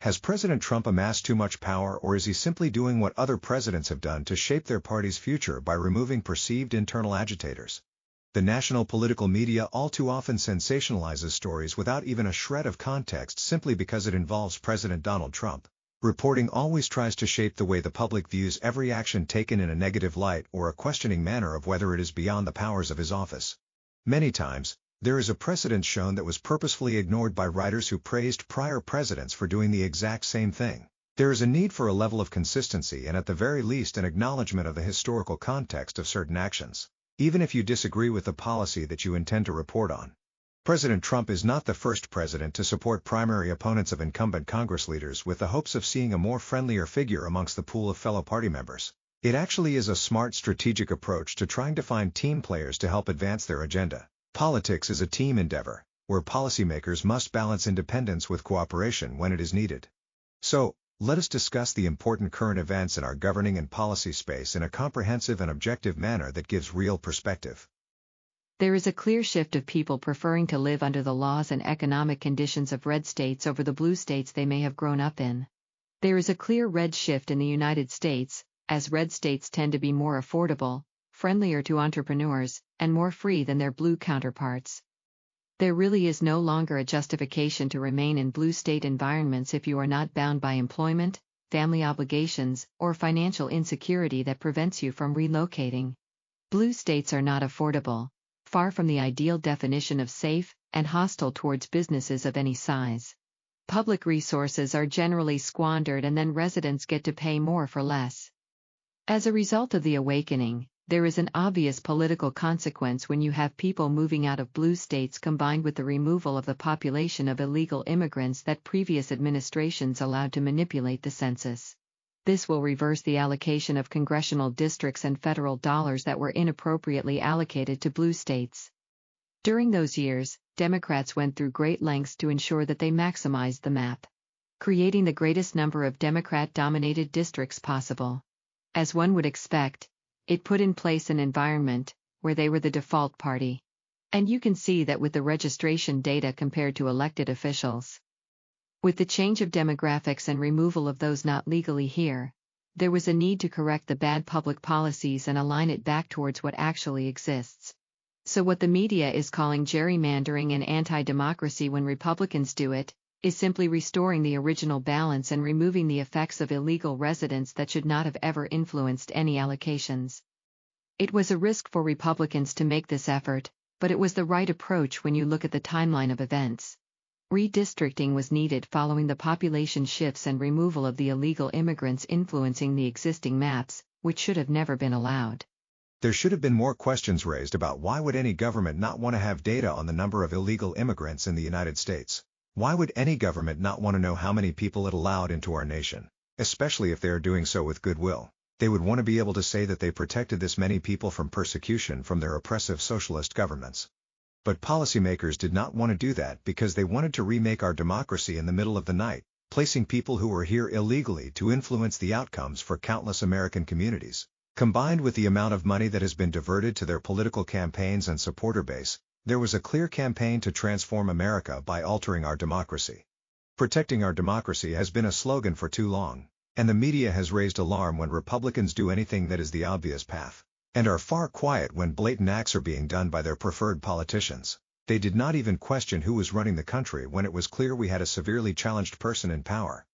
Has President Trump amassed too much power, or is he simply doing what other presidents have done to shape their party's future by removing perceived internal agitators? The national political media all too often sensationalizes stories without even a shred of context simply because it involves President Donald Trump. Reporting always tries to shape the way the public views every action taken in a negative light or a questioning manner of whether it is beyond the powers of his office. Many times, there is a precedent shown that was purposefully ignored by writers who praised prior presidents for doing the exact same thing. There is a need for a level of consistency and at the very least an acknowledgement of the historical context of certain actions, even if you disagree with the policy that you intend to report on. President Trump is not the first president to support primary opponents of incumbent Congress leaders with the hopes of seeing a more friendlier figure amongst the pool of fellow party members. It actually is a smart strategic approach to trying to find team players to help advance their agenda. Politics is a team endeavor, where policymakers must balance independence with cooperation when it is needed. So, let us discuss the important current events in our governing and policy space in a comprehensive and objective manner that gives real perspective. There is a clear shift of people preferring to live under the laws and economic conditions of red states over the blue states they may have grown up in. There is a clear red shift in the United States, as red states tend to be more affordable, friendlier to entrepreneurs, and more free than their blue counterparts. There really is no longer a justification to remain in blue state environments if you are not bound by employment, family obligations, or financial insecurity that prevents you from relocating. Blue states are not affordable, far from the ideal definition of safe, and hostile towards businesses of any size. Public resources are generally squandered and then residents get to pay more for less. As a result of the awakening, there is an obvious political consequence when you have people moving out of blue states combined with the removal of the population of illegal immigrants that previous administrations allowed to manipulate the census. This will reverse the allocation of congressional districts and federal dollars that were inappropriately allocated to blue states. During those years, Democrats went through great lengths to ensure that they maximized the map, creating the greatest number of Democrat-dominated districts possible. As one would expect, it put in place an environment where they were the default party. And you can see that with the registration data compared to elected officials. With the change of demographics and removal of those not legally here, there was a need to correct the bad public policies and align it back towards what actually exists. So what the media is calling gerrymandering and anti-democracy when Republicans do it, is simply restoring the original balance and removing the effects of illegal residents that should not have ever influenced any allocations. It was a risk for Republicans to make this effort, but it was the right approach when you look at the timeline of events. Redistricting was needed following the population shifts and removal of the illegal immigrants influencing the existing maps, which should have never been allowed. There should have been more questions raised about why would any government not want to have data on the number of illegal immigrants in the United States. Why would any government not want to know how many people it allowed into our nation, especially if they are doing so with goodwill? They would want to be able to say that they protected this many people from persecution from their oppressive socialist governments. But policymakers did not want to do that because they wanted to remake our democracy in the middle of the night, placing people who were here illegally to influence the outcomes for countless American communities. Combined with the amount of money that has been diverted to their political campaigns and supporter base, there was a clear campaign to transform America by altering our democracy. Protecting our democracy has been a slogan for too long, and the media has raised alarm when Republicans do anything that is the obvious path, and are far quiet when blatant acts are being done by their preferred politicians. They did not even question who was running the country when it was clear we had a severely challenged person in power.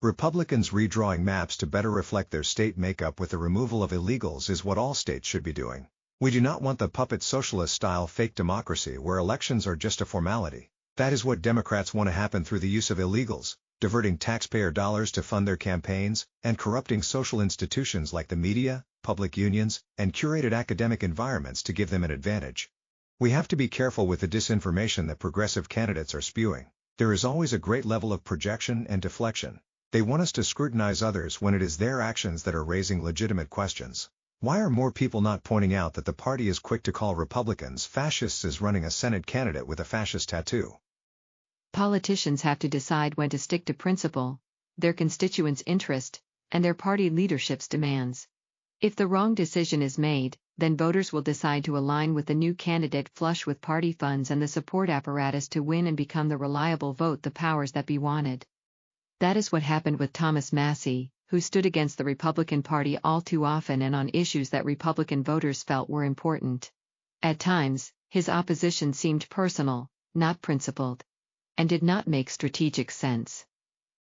Republicans redrawing maps to better reflect their state makeup with the removal of illegals is what all states should be doing. We do not want the puppet socialist-style fake democracy where elections are just a formality. That is what Democrats want to happen through the use of illegals, diverting taxpayer dollars to fund their campaigns, and corrupting social institutions like the media, public unions, and curated academic environments to give them an advantage. We have to be careful with the disinformation that progressive candidates are spewing. There is always a great level of projection and deflection. They want us to scrutinize others when it is their actions that are raising legitimate questions. Why are more people not pointing out that the party is quick to call Republicans fascists as running a Senate candidate with a fascist tattoo? Politicians have to decide when to stick to principle, their constituents' interest, and their party leadership's demands. If the wrong decision is made, then voters will decide to align with the new candidate flush with party funds and the support apparatus to win and become the reliable vote the powers that be wanted. That is what happened with Thomas Massey, who stood against the Republican Party all too often and on issues that Republican voters felt were important. At times, his opposition seemed personal, not principled, and did not make strategic sense.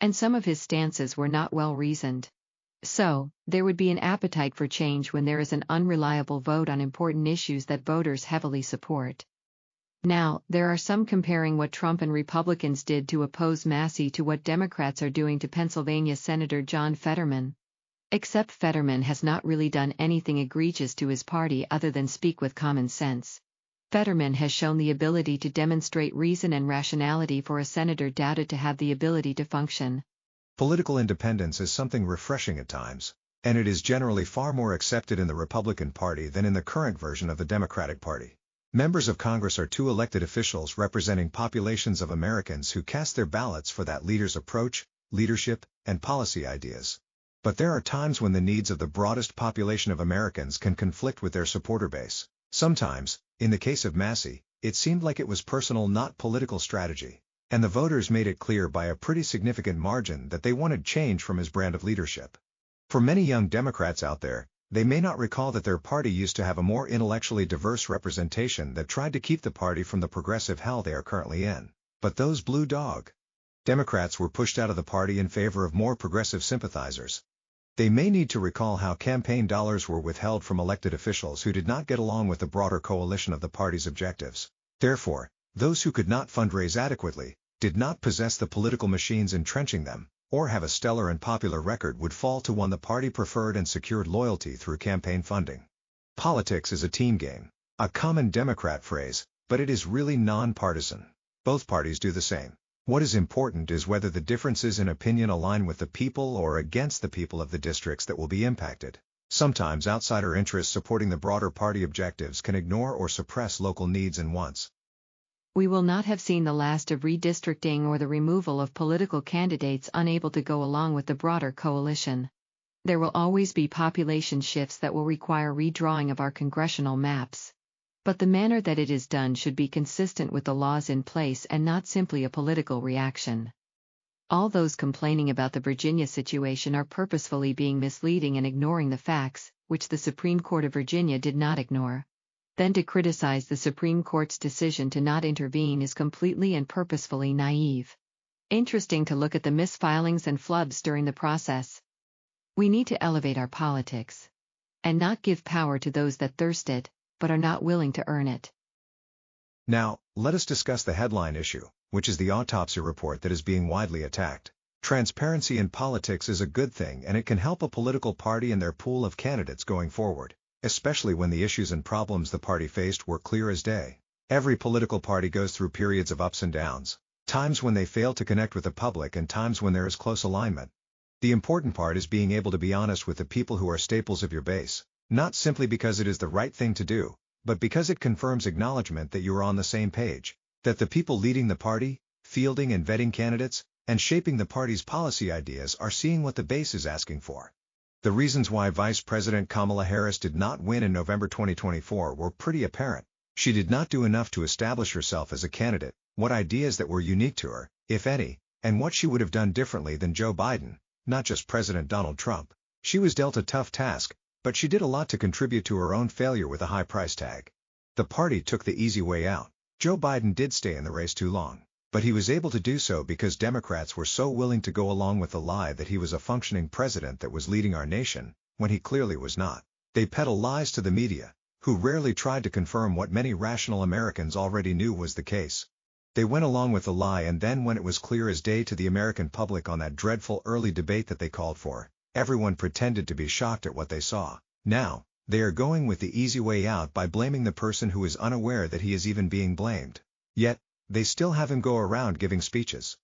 And some of his stances were not well reasoned. So, there would be an appetite for change when there is an unreliable vote on important issues that voters heavily support. Now, there are some comparing what Trump and Republicans did to oppose Massey to what Democrats are doing to Pennsylvania Senator John Fetterman. Except Fetterman has not really done anything egregious to his party other than speak with common sense. Fetterman has shown the ability to demonstrate reason and rationality for a senator doubted to have the ability to function. Political independence is something refreshing at times, and it is generally far more accepted in the Republican Party than in the current version of the Democratic Party. Members of Congress are two elected officials representing populations of Americans who cast their ballots for that leader's approach, leadership, and policy ideas. But there are times when the needs of the broadest population of Americans can conflict with their supporter base. Sometimes, in the case of Massey, it seemed like it was personal, not political strategy, and the voters made it clear by a pretty significant margin that they wanted change from his brand of leadership. For many young Democrats out there, they may not recall that their party used to have a more intellectually diverse representation that tried to keep the party from the progressive hell they are currently in. But those blue dog Democrats were pushed out of the party in favor of more progressive sympathizers. They may need to recall how campaign dollars were withheld from elected officials who did not get along with the broader coalition of the party's objectives. Therefore, those who could not fundraise adequately, did not possess the political machines entrenching them, or have a stellar and popular record would fall to one the party preferred and secured loyalty through campaign funding. Politics is a team game, a common Democrat phrase, but it is really non-partisan. Both parties do the same. What is important is whether the differences in opinion align with the people or against the people of the districts that will be impacted. Sometimes outsider interests supporting the broader party objectives can ignore or suppress local needs and wants. We will not have seen the last of redistricting or the removal of political candidates unable to go along with the broader coalition. There will always be population shifts that will require redrawing of our congressional maps. But the manner that it is done should be consistent with the laws in place and not simply a political reaction. All those complaining about the Virginia situation are purposefully being misleading and ignoring the facts, which the Supreme Court of Virginia did not ignore. Then to criticize the Supreme Court's decision to not intervene is completely and purposefully naive. Interesting to look at the misfilings and flubs during the process. We need to elevate our politics, and not give power to those that thirst it, but are not willing to earn it. Now, let us discuss the headline issue, which is the autopsy report that is being widely attacked. Transparency in politics is a good thing, and it can help a political party and their pool of candidates going forward, especially when the issues and problems the party faced were clear as day. Every political party goes through periods of ups and downs, times when they fail to connect with the public and times when there is close alignment. The important part is being able to be honest with the people who are staples of your base, not simply because it is the right thing to do, but because it confirms acknowledgement that you are on the same page, that the people leading the party, fielding and vetting candidates, and shaping the party's policy ideas are seeing what the base is asking for. The reasons why Vice President Kamala Harris did not win in November 2024 were pretty apparent. She did not do enough to establish herself as a candidate, what ideas that were unique to her, if any, and what she would have done differently than Joe Biden, not just President Donald Trump. She was dealt a tough task, but she did a lot to contribute to her own failure with a high price tag. The party took the easy way out. Joe Biden did stay in the race too long, but he was able to do so because Democrats were so willing to go along with the lie that he was a functioning president that was leading our nation, when he clearly was not. They peddle lies to the media, who rarely tried to confirm what many rational Americans already knew was the case. They went along with the lie, and then when it was clear as day to the American public on that dreadful early debate that they called for, everyone pretended to be shocked at what they saw. Now, they are going with the easy way out by blaming the person who is unaware that he is even being blamed. Yet, they still have him go around giving speeches.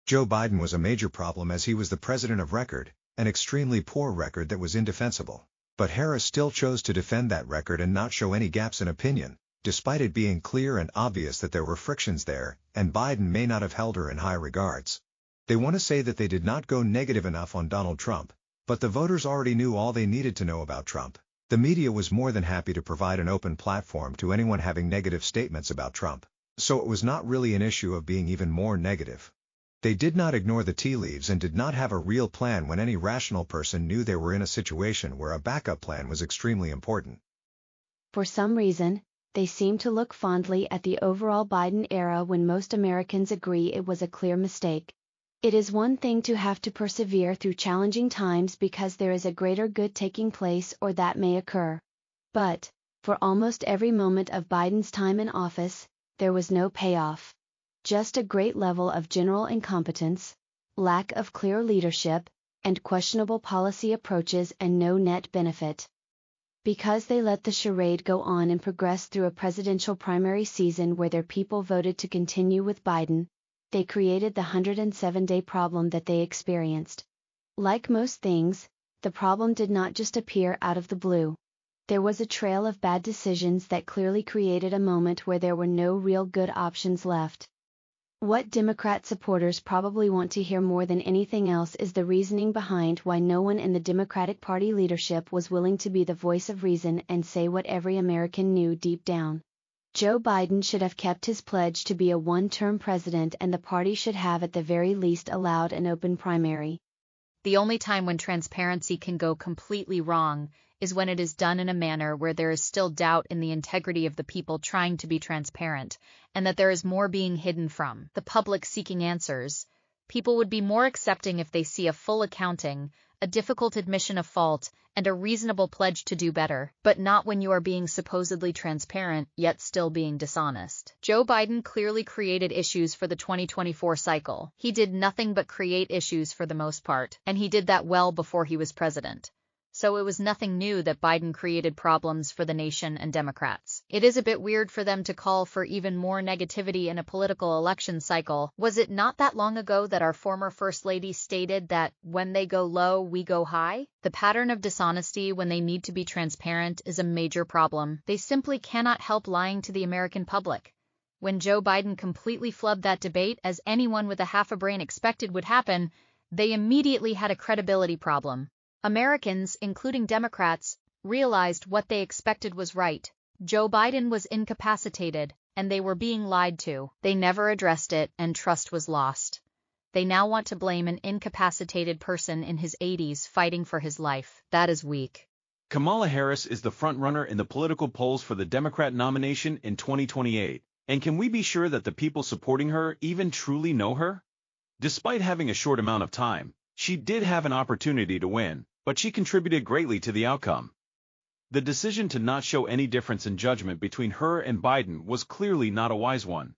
Joe Biden was a major problem as he was the president of record, an extremely poor record that was indefensible. But Harris still chose to defend that record and not show any gaps in opinion, despite it being clear and obvious that there were frictions there, and Biden may not have held her in high regards. They want to say that they did not go negative enough on Donald Trump, but the voters already knew all they needed to know about Trump. The media was more than happy to provide an open platform to anyone having negative statements about Trump. So it was not really an issue of being even more negative. They did not ignore the tea leaves and did not have a real plan when any rational person knew they were in a situation where a backup plan was extremely important. For some reason, they seem to look fondly at the overall Biden era when most Americans agree it was a clear mistake. It is one thing to have to persevere through challenging times because there is a greater good taking place or that may occur. But, for almost every moment of Biden's time in office, there was no payoff. Just a great level of general incompetence, lack of clear leadership, and questionable policy approaches and no net benefit. Because they let the charade go on and progress through a presidential primary season where their people voted to continue with Biden, they created the 107-day problem that they experienced. Like most things, the problem did not just appear out of the blue. There was a trail of bad decisions that clearly created a moment where there were no real good options left. What Democrat supporters probably want to hear more than anything else is the reasoning behind why no one in the Democratic Party leadership was willing to be the voice of reason and say what every American knew deep down. Joe Biden should have kept his pledge to be a one-term president and the party should have at the very least allowed an open primary. The only time when transparency can go completely wrong is when it is done in a manner where there is still doubt in the integrity of the people trying to be transparent, and that there is more being hidden from the public seeking answers. People would be more accepting if they see a full accounting, a difficult admission of fault, and a reasonable pledge to do better, but not when you are being supposedly transparent, yet still being dishonest. Joe Biden clearly created issues for the 2024 cycle. He did nothing but create issues for the most part, and he did that well before he was president. So it was nothing new that Biden created problems for the nation and Democrats. It is a bit weird for them to call for even more negativity in a political election cycle. Was it not that long ago that our former First Lady stated that when they go low, we go high? The pattern of dishonesty when they need to be transparent is a major problem. They simply cannot help lying to the American public. When Joe Biden completely flubbed that debate, as anyone with a half a brain expected would happen, they immediately had a credibility problem. Americans, including Democrats, realized what they expected was right. Joe Biden was incapacitated, and they were being lied to. They never addressed it, and trust was lost. They now want to blame an incapacitated person in his 80s fighting for his life. That is weak. Kamala Harris is the frontrunner in the political polls for the Democrat nomination in 2028. And can we be sure that the people supporting her even truly know her? Despite having a short amount of time, she did have an opportunity to win, but she contributed greatly to the outcome. The decision to not show any difference in judgment between her and Biden was clearly not a wise one.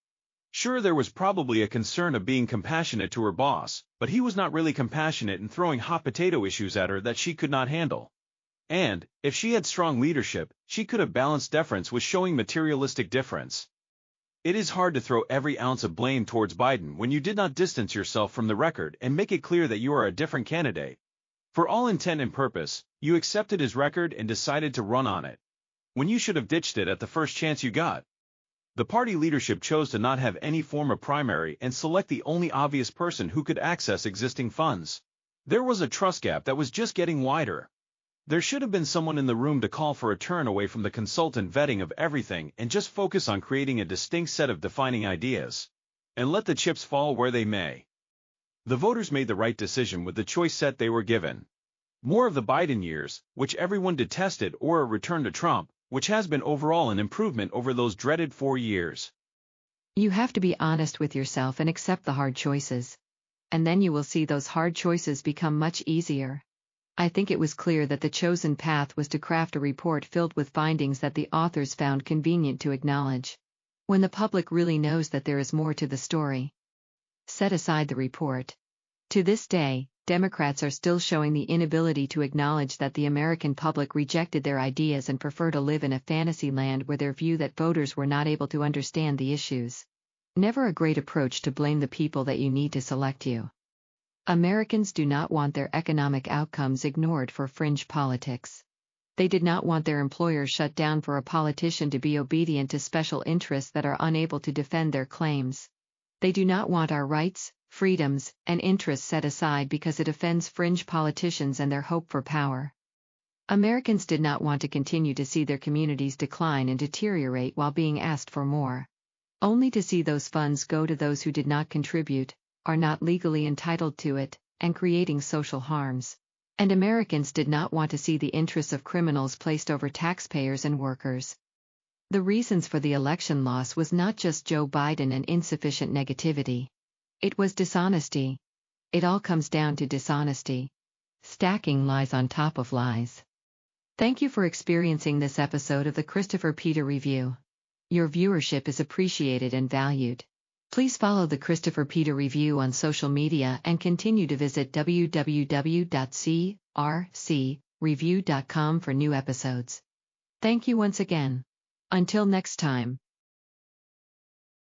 Sure, there was probably a concern of being compassionate to her boss, but he was not really compassionate in throwing hot potato issues at her that she could not handle. And, if she had strong leadership, she could have balanced deference with showing materialistic difference. It is hard to throw every ounce of blame towards Biden when you did not distance yourself from the record and make it clear that you are a different candidate. For all intent and purpose, you accepted his record and decided to run on it, when you should have ditched it at the first chance you got. The party leadership chose to not have any form of primary and select the only obvious person who could access existing funds. There was a trust gap that was just getting wider. There should have been someone in the room to call for a turn away from the consultant vetting of everything and just focus on creating a distinct set of defining ideas. And let the chips fall where they may. The voters made the right decision with the choice set they were given. More of the Biden years, which everyone detested, or a return to Trump, which has been overall an improvement over those dreaded 4 years. You have to be honest with yourself and accept the hard choices. And then you will see those hard choices become much easier. I think it was clear that the chosen path was to craft a report filled with findings that the authors found convenient to acknowledge. When the public really knows that there is more to the story. Set aside the report. To this day, Democrats are still showing the inability to acknowledge that the American public rejected their ideas and prefer to live in a fantasy land where their view that voters were not able to understand the issues. Never a great approach to blame the people that you need to select you. Americans do not want their economic outcomes ignored for fringe politics. They did not want their employers shut down for a politician to be obedient to special interests that are unable to defend their claims. They do not want our rights, freedoms, and interests set aside because it offends fringe politicians and their hope for power. Americans did not want to continue to see their communities decline and deteriorate while being asked for more. Only to see those funds go to those who did not contribute, are not legally entitled to it, and creating social harms. And Americans did not want to see the interests of criminals placed over taxpayers and workers. The reasons for the election loss was not just Joe Biden and insufficient negativity. It was dishonesty. It all comes down to dishonesty. Stacking lies on top of lies. Thank you for experiencing this episode of the Christopher Peter Review. Your viewership is appreciated and valued. Please follow the Christopher Peter Review on social media and continue to visit www.crcreview.com for new episodes. Thank you once again. Until next time.